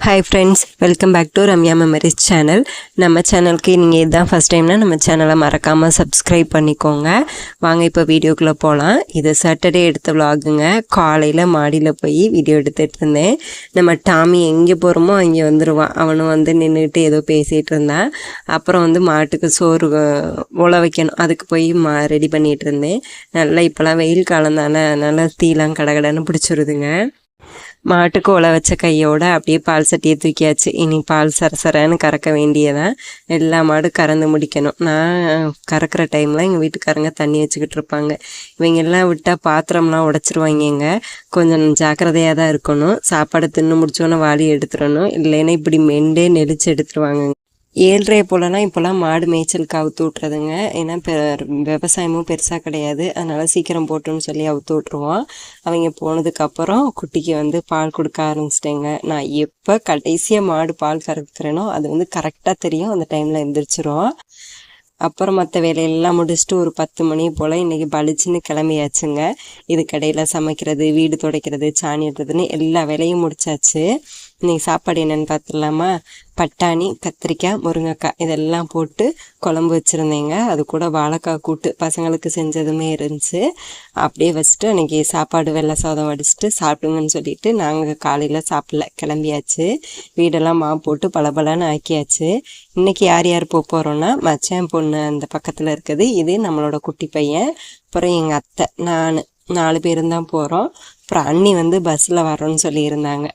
Hi friends, welcome back to Ramya Memories channel. நம்ம சேனலுக்கு நீங்கள் இதுதான் ஃபஸ்ட் டைம்னா நம்ம சேனலை மறக்காமல் சப்ஸ்கிரைப் பண்ணிக்கோங்க. வாங்க இப்போ வீடியோக்குள்ளே போகலாம். இது சாட்டர்டே எடுத்த விலாகுங்க. காலையில் மாடியில் போய் வீடியோ எடுத்துகிட்டு இருந்தேன். நம்ம டாமி எங்கே போகிறோமோ அங்கே வந்துடுவான். அவனும் வந்து நின்றுட்டு ஏதோ பேசிகிட்டு இருந்தான். அப்புறம் வந்து மாட்டுக்கு சோறு உழ வைக்கணும், அதுக்கு போய் ரெடி பண்ணிகிட்டு இருந்தேன். நல்லா இப்போலாம் வெயில் காலம் தானே, நல்லா தீலாம் கடகடன்னு பிடிச்சிருதுங்க. மாட்டுக்கு உழ வச்ச கையோடு அப்படியே பால் சட்டியை தூக்கியாச்சு. இனி பால் சரசரன்னு கறக்க வேண்டியதான். எல்லா மாடும் கறந்து முடிக்கணும். நான் கறக்கிற டைமில் எங்கள் வீட்டுக்காரங்க தண்ணி வச்சுக்கிட்டு இருப்பாங்க. இவங்க எல்லாம் விட்டால் பாத்திரம்லாம் உடச்சிருவாங்க. கொஞ்சம் ஜாக்கிரதையாக தான் இருக்கணும். சாப்பாடு தின்னு முடிச்சோன்னே வாளி எடுத்துடணும், இல்லைன்னா இப்படி மெண்டே நெளிச்சு எடுத்துருவாங்க. 7:30 போலலாம் இப்போலாம் மாடு மேய்ச்சலுக்கு அவுத்து விட்றதுங்க. ஏன்னா விவசாயமும் பெருசாக கிடையாது, அதனால் சீக்கிரம் போட்டுன்னு சொல்லி அவுத்து விட்ருவோம். அவங்க போனதுக்கப்புறம் குட்டிக்கு வந்து பால் கொடுக்க ஆரம்பிச்சிட்டேங்க. நான் எப்போ கடைசியாக மாடு பால் கறக்குறேனோ அது வந்து கரெக்டாக தெரியும், அந்த டைமில் எழுந்திரிச்சிரும். அப்புறம் மற்ற வேலையெல்லாம் முடிச்சுட்டு ஒரு 10 மணி போல் இன்றைக்கி பளிச்சுன்னு கிளம்பியாச்சுங்க. இதுக்கடையில் சமைக்கிறது, வீடு துடைக்கிறது, சாணி எடுறதுன்னு எல்லா வேலையும் முடிச்சாச்சு. இன்றைக்கி சாப்பாடு என்னென்னு பார்த்துடலாமா? பட்டாணி, கத்திரிக்காய், முருங்கைக்காய் இதெல்லாம் போட்டு குழம்பு வச்சுருந்தேங்க. அது கூட வாழைக்காய் கூட்டு பசங்களுக்கு செஞ்சதுமே இருந்துச்சு. அப்படியே வச்சுட்டு அன்றைக்கி சாப்பாடு வெள்ளை சாதம் வடிச்சிட்டு சாப்பிடுங்கன்னு சொல்லிட்டு நாங்கள் காலையில் சாப்பிடல, கிளம்பியாச்சு. வீடெல்லாம் போட்டு பளபளன்னு ஆக்கியாச்சு. இன்றைக்கி யார் யார் போகிறோன்னா, மச்சான் பொண்ணு அந்த பக்கத்தில் இருக்குது, இது நம்மளோட குட்டி பையன், அப்புறம் எங்கள் அத்தை, நான் 4 பேரும் தான் போகிறோம். அப்புறம் அண்ணி வந்து பஸ்ஸில் வரோன்னு சொல்லியிருந்தாங்க.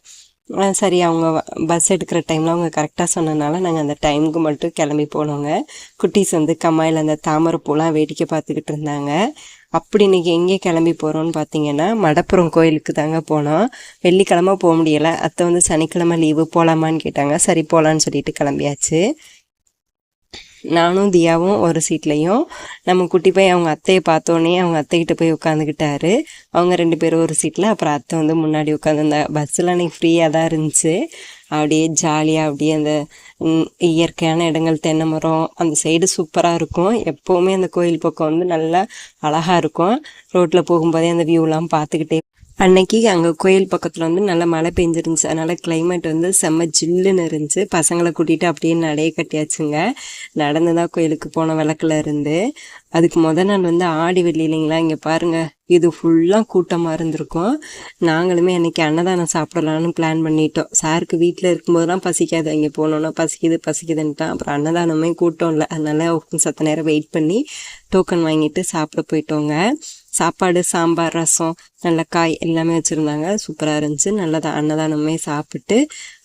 சரி, அவங்க பஸ் எடுக்கிற டைமில் அவங்க கரெக்டாக சொன்னதுனால நாங்கள் அந்த டைமுக்கு மட்டும் கிளம்பி போனோங்க. குட்டீஸ் வந்து கம்மாயில் அந்த தாமரைப்பூலாம் வேடிக்கை பார்த்துக்கிட்டு இருந்தாங்க. அப்படி இன்றைக்கி எங்கே கிளம்பி போகிறோன்னு பார்த்தீங்கன்னா, மடப்புறம் கோயிலுக்கு தாங்க போனோம். வெள்ளிக்கிழமை போக முடியலை. அத்தை வந்து சனிக்கிழமை லீவு போகலாமான்னு கேட்டாங்க. சரி போகலான்னு சொல்லிட்டு கிளம்பியாச்சு. நானும் தியாவும் ஒரு சீட்லேயும், நம்ம குட்டி போய் அவங்க அத்தையை பார்த்தோன்னே அவங்க அத்தைக்கிட்ட போய் உட்காந்துக்கிட்டாரு. அவங்க 2 பேரும் ஒரு சீட்டில், அப்புறம் அத்தை வந்து முன்னாடி உட்காந்துருந்தா. பஸ்ஸில் அன்றைக்கி ஃப்ரீயாக தான் இருந்துச்சு. அப்படியே ஜாலியாக அப்படியே அந்த இயற்கையான இடங்கள், தென்னை மரம் அந்த சைடு சூப்பராக இருக்கும். எப்போவுமே அந்த கோயில் பக்கம் வந்து நல்லா அழகாக இருக்கும். ரோட்டில் போகும்போதே அந்த வியூலாம் பார்த்துக்கிட்டே. அன்னைக்கு அங்கே கோயில் பக்கத்தில் வந்து நல்லா மழை பெஞ்சிருந்துச்சு. அதனால் கிளைமேட் வந்து செம்ம ஜில்லுன்னு இருந்துச்சு. பசங்களை கூட்டிகிட்டு அப்படியே நடைய கட்டியாச்சுங்க. நடந்து தான் கோயிலுக்கு போன விளக்கில் இருந்து. அதுக்கு நாள் வந்து ஆடி வெள்ளி இல்லைங்களா, இங்கே பாருங்கள், இது ஃபுல்லாக கூட்டமாக இருந்திருக்கும். நாங்களுமே அன்றைக்கி அன்னதானம் சாப்பிடலான்னு பிளான் பண்ணிட்டோம். சாருக்கு வீட்டில் இருக்கும்போதெல்லாம் பசிக்காது, அங்கே போனோன்னா பசிக்குதுன்ட்டான். அப்புறம் அன்னதானமே கூட்டம் இல்லை, அதனால் சத்த நேரம் வெயிட் பண்ணி டோக்கன் வாங்கிட்டு சாப்பிட போயிட்டோங்க. சாப்பாடு, சாம்பார், ரசம், நல்ல காய் எல்லாமே வச்சுருந்தாங்க. சூப்பராக இருந்துச்சு. நல்லதாக அன்னதானமே சாப்பிட்டு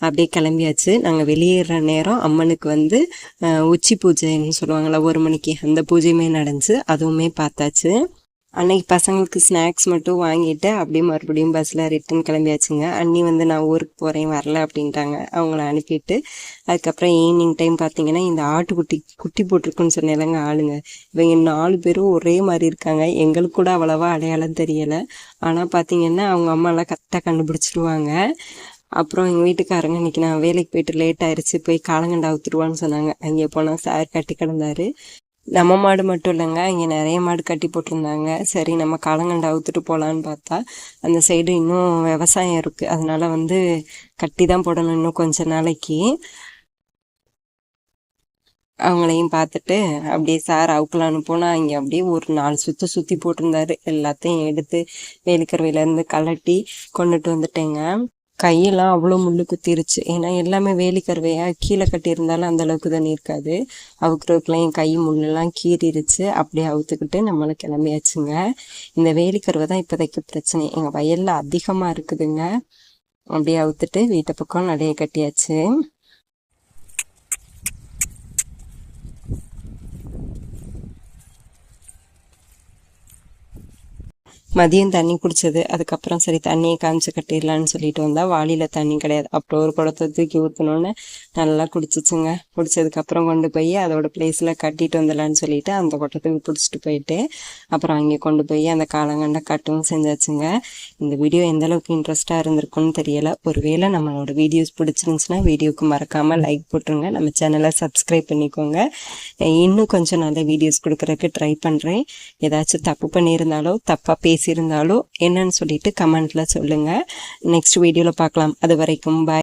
அப்படியே கிளம்பியாச்சு. நாங்கள் வெளியேற நேரம் அம்மனுக்கு வந்து உச்சி பூஜைன்னு சொல்லுவாங்களா, 1 மணிக்கு, அந்த பூஜையுமே நடந்துச்சு. அதுவுமே பார்த்தாச்சு. அன்னைக்கு பசங்களுக்கு ஸ்நாக்ஸ் மட்டும் வாங்கிட்டு அப்படியே மறுபடியும் பஸ்ஸில் ரிட்டன் கிளம்பியாச்சுங்க. அண்ணி வந்து நான் ஊருக்கு போகிறேன் வரல அப்படின்ட்டாங்க. அவங்கள அனுப்பிட்டு அதுக்கப்புறம் ஈவினிங் டைம் பார்த்தீங்கன்னா, இந்த குட்டி போட்டிருக்குன்னு சொன்னேங்க ஆளுங்க, இவங்க 4 பேரும் ஒரே மாதிரி இருக்காங்க. எங்களுக்கு கூட அவ்வளோவா அடையாளம் தெரியலை. ஆனால் பார்த்தீங்கன்னா அவங்க அம்மாலாம் கரெக்டாக கண்டுபிடிச்சிடுவாங்க. அப்புறம் எங்கள் வீட்டுக்காரங்க இன்றைக்கி நான் வேலைக்கு போயிட்டு லேட் ஆயிடுச்சு, போய் காலங்கண்டா ஊற்றுருவான்னு சொன்னாங்க. அங்கே போனால் சார் கட்டி கிடந்தாரு. நம்ம மாடு மட்டும் இல்லைங்க, இங்கே நிறைய மாடு கட்டி போட்டிருந்தாங்க. சரி நம்ம காலங்கண்டை அவுத்துட்டு போகலான்னு பார்த்தா, அந்த சைடு இன்னும் விவசாயம் இருக்குது, அதனால் வந்து கட்டி தான் போடணும் இன்னும் கொஞ்ச நாளைக்கு. அவங்களையும் பார்த்துட்டு அப்படியே சார் அவுக்கலான்னு போனால், இங்கே அப்படியே ஒரு 4 சுற்றி போட்டிருந்தாரு. எல்லாத்தையும் எடுத்து வேலிக்கருவையிலேருந்து கலட்டி கொண்டுட்டு வந்துட்டேங்க. கையெல்லாம் அவ்வளோ முள்ளு குத்திருச்சு. ஏன்னா எல்லாமே வேலிக்கருவையாக கீழே கட்டியிருந்தாலும் அந்தளவுக்கு தண்ணி இருக்காது. அவுக்குறதுக்குலாம் என் கை முள்ளெல்லாம் கீறிடுச்சு. அப்படியே அவுத்துக்கிட்டு நம்மளை கிளம்பியாச்சுங்க. இந்த வேலிக்கருவை தான் இப்போதைக்கு பிரச்சனை. எங்கள் வயலில் அதிகமாக இருக்குதுங்க. அப்படியே அவுத்துட்டு வீட்டை பக்கம் நடைய கட்டியாச்சு. மதியம் தண்ணி குடித்தது. அதுக்கப்புறம் சரி தண்ணியை காமிச்சு கட்டிடலான்னு சொல்லிட்டு வந்தால் வாளியில் தண்ணி கிடையாது. அப்புறம் ஒரு குடத்தை தூக்கி ஊற்றினோன்னு நல்லா குடிச்சிச்சுங்க. குடித்ததுக்கப்புறம் கொண்டு போய் அதோட பிளேஸில் கட்டிட்டு வந்துடலான்னு சொல்லிட்டு அந்த குடத்துக்கு பிடிச்சிட்டு போயிட்டு அப்புறம் அங்கே கொண்டு போய் அந்த காலங்கண்டை கட்டவும் செஞ்சாச்சுங்க. இந்த வீடியோ எந்தளவுக்கு இன்ட்ரெஸ்ட்டாக இருந்திருக்குன்னு தெரியலை. ஒருவேளை நம்மளோட வீடியோஸ் பிடிச்சிருந்துச்சுன்னா வீடியோவுக்கு மறக்காமல் லைக் போட்டுருங்க. நம்ம சேனலை சப்ஸ்கிரைப் பண்ணிக்கோங்க. இன்னும் கொஞ்சம் நல்ல வீடியோஸ் கொடுக்குறதுக்கு ட்ரை பண்ணுறேன். ஏதாச்சும் தப்பு பண்ணியிருந்தாலோ தப்பாக பேசியிருந்தாலோ என்னன்னு சொல்லிட்டு கமெண்ட்டில் சொல்லுங்கள். நெக்ஸ்ட் வீடியோவில் பார்க்கலாம். அது வரைக்கும் பாய்.